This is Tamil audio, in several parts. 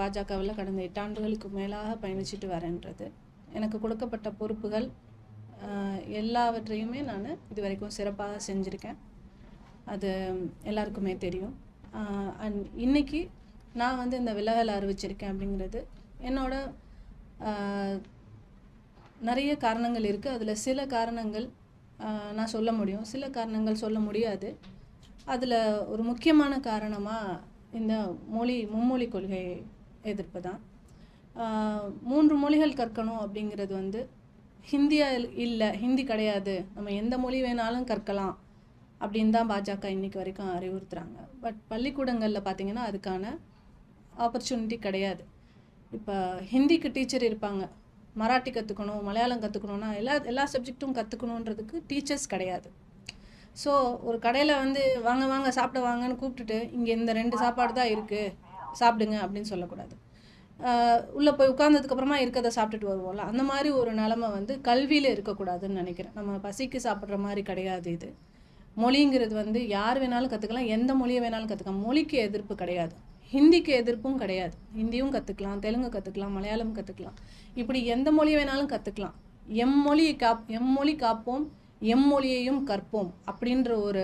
பாஜகவில் கடந்த 8 ஆண்டுகளுக்கு மேலாக பயணிச்சுட்டு வரேன்றது. எனக்கு கொடுக்கப்பட்ட பொறுப்புகள் எல்லாவற்றையுமே நான் இது வரைக்கும் சிறப்பாக செஞ்சுருக்கேன். அது எல்லாருக்குமே தெரியும். அண்ட் இன்றைக்கி நான் வந்து இந்த விலகல் அறிவிச்சிருக்கேன் அப்படிங்கிறது என்னோட நிறைய காரணங்கள் இருக்குது. அதில் சில காரணங்கள் நான் சொல்ல முடியும், சில காரணங்கள் சொல்ல முடியாது. அதில் ஒரு முக்கியமான காரணமாக இந்த மும்மொழி கொள்கை எதிர்ப்பு தான். 3 மொழிகள் கற்கணும் அப்படிங்கிறது வந்து ஹிந்தியா இல்லை, ஹிந்தி கிடையாது, நம்ம எந்த மொழி வேணாலும் கற்கலாம் அப்படின்னு தான் பாஜக இன்றைக்கி வரைக்கும் அறிவுறுத்துகிறாங்க. பட் பள்ளிக்கூடங்களில் பார்த்திங்கன்னா அதுக்கான ஆப்பர்ச்சுனிட்டி கிடையாது. இப்போ ஹிந்திக்கு டீச்சர் இருப்பாங்க, மராட்டி கற்றுக்கணும், மலையாளம் கற்றுக்கணுன்னா எல்லா சப்ஜெக்ட்டும் கற்றுக்கணுன்றதுக்கு டீச்சர்ஸ் கிடையாது. ஸோ ஒரு கடையில் வந்து வாங்க சாப்பிட வாங்கன்னு கூப்பிட்டுட்டு இங்கே இந்த 2 சாப்பாடு தான் இருக்குது சாப்பிடுங்க அப்படின்னு சொல்லக்கூடாது. உள்ளே போய் உட்கார்ந்ததுக்கப்புறமா இருக்கிறத சாப்பிட்டுட்டு வருவோம்ல, அந்த மாதிரி ஒரு நிலமை வந்து கல்வியில் இருக்கக்கூடாதுன்னு நினைக்கிறேன். நம்ம பசிக்கு சாப்பிட்ற மாதிரி கிடையாது இது. மொழிங்கிறது வந்து யார் வேணாலும் கற்றுக்கலாம், எந்த மொழியை வேணாலும் கற்றுக்கலாம். மொழிக்கு எதிர்ப்பு கிடையாது, ஹிந்திக்கு எதிர்ப்பும் கிடையாது. ஹிந்தியும் கற்றுக்கலாம், தெலுங்கு கற்றுக்கலாம், மலையாளம் கற்றுக்கலாம், இப்படி எந்த மொழி வேணாலும் கற்றுக்கலாம். எம்மொழி காப்போம், எம்மொழியையும் கற்போம் அப்படின்ற ஒரு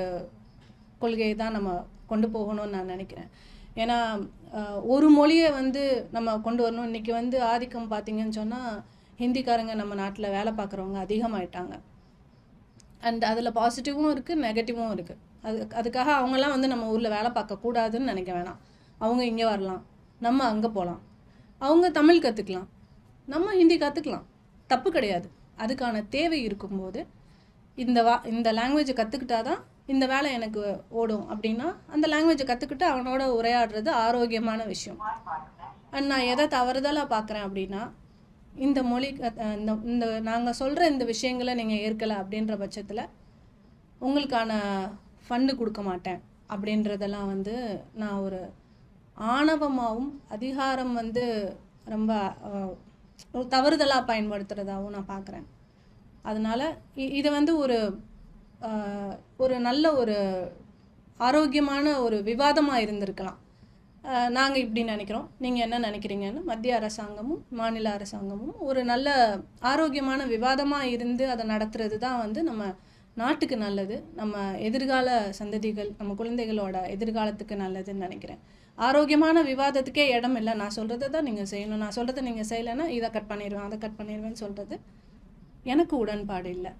கொள்கையை தான் நம்ம கொண்டு போகணும்னு நான் நினைக்கிறேன். ஏன்னா ஒரு மொழியை வந்து நம்ம கொண்டு வரணும். இன்றைக்கி வந்து ஆதிக்கம் பார்த்திங்கன்னு சொன்னால் ஹிந்திக்காரங்க நம்ம நாட்டில் வேலை பார்க்குறவங்க அதிகமாயிட்டாங்க. அண்ட் அதில் பாசிட்டிவும் இருக்குது, நெகட்டிவும் இருக்குது. அதுக்காக அவங்கெல்லாம் வந்து நம்ம ஊரில் வேலை பார்க்கக்கூடாதுன்னு நினைக்க வேணாம். அவங்க இங்கே வரலாம், நம்ம அங்கே போகலாம். அவங்க தமிழ் கற்றுக்கலாம், நம்ம ஹிந்தி கற்றுக்கலாம், தப்பு கிடையாது. அதுக்கான தேவை இருக்கும்போது இந்த லாங்குவேஜை கற்றுக்கிட்டா தான் இந்த வேலை எனக்கு ஓடும் அப்படின்னா அந்த லாங்குவேஜை கற்றுக்கிட்டு அவனோட உரையாடுறது ஆரோக்கியமான விஷயம். அண்ட் நான் எதை தவறுதலாக பார்க்குறேன் அப்படின்னா, இந்த மொழி இந்த நாங்கள் சொல்கிற இந்த விஷயங்களை நீங்கள் ஏற்கலை அப்படின்ற பட்சத்தில் உங்களுக்கான ஃபண்டு கொடுக்க மாட்டேன் அப்படின்றதெல்லாம் வந்து நான் ஒரு ஆணவமாகவும் அதிகாரம் வந்து ரொம்ப தவறுதலாக பயன்படுத்துகிறதாகவும் நான் பார்க்குறேன். அதனால் இதை வந்து ஒரு நல்ல ஒரு ஆரோக்கியமான ஒரு விவாதமாக இருந்திருக்கலாம். நாங்கள் இப்படி நினைக்கிறோம், நீங்கள் என்ன நினைக்கிறீங்கன்னு மத்திய அரசாங்கமும் மாநில அரசாங்கமும் ஒரு நல்ல ஆரோக்கியமான விவாதமாக இருந்து அதை நடத்துறது தான் வந்து நம்ம நாட்டுக்கு நல்லது, நம்ம எதிர்கால சந்ததிகள், நம்ம குழந்தைகளோட எதிர்காலத்துக்கு நல்லதுன்னு நினைக்கிறேன். ஆரோக்கியமான விவாதத்துக்கே இடம் இல்லை. நான் சொல்கிறத தான் நீங்கள் செய்யணும், நான் சொல்கிறத நீங்கள் செய்யலைன்னா இதை கட் பண்ணிடுவேன், அதை கட் பண்ணிடுவேன்னு சொல்கிறது எனக்கு உடன்பாடு இல்லை.